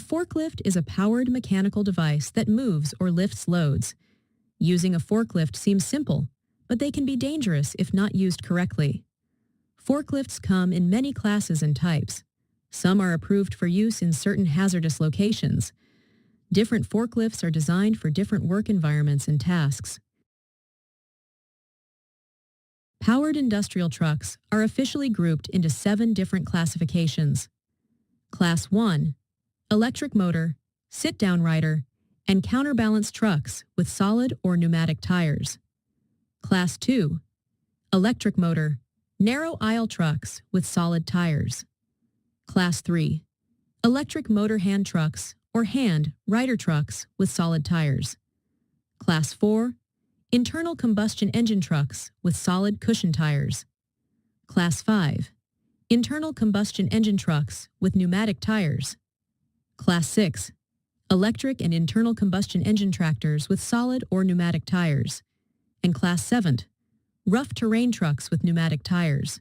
forklift is a powered mechanical device that moves or lifts loads. Using a forklift seems simple, but they can be dangerous if not used correctly. Forklifts come in many classes and types. Some are approved for use in certain hazardous locations. Different forklifts are designed for different work environments and tasks. Powered industrial trucks are officially grouped into 7 different classifications. Class 1, electric motor, sit-down rider, and counterbalance trucks with solid or pneumatic tires. Class 2, electric motor, narrow aisle trucks with solid tires. Class 3, electric motor hand trucks or hand rider trucks with solid tires. Class 4, internal combustion engine trucks with solid cushion tires. Class 5, internal combustion engine trucks with pneumatic tires. Class 6, electric and internal combustion engine tractors with solid or pneumatic tires. And Class 7, rough terrain trucks with pneumatic tires.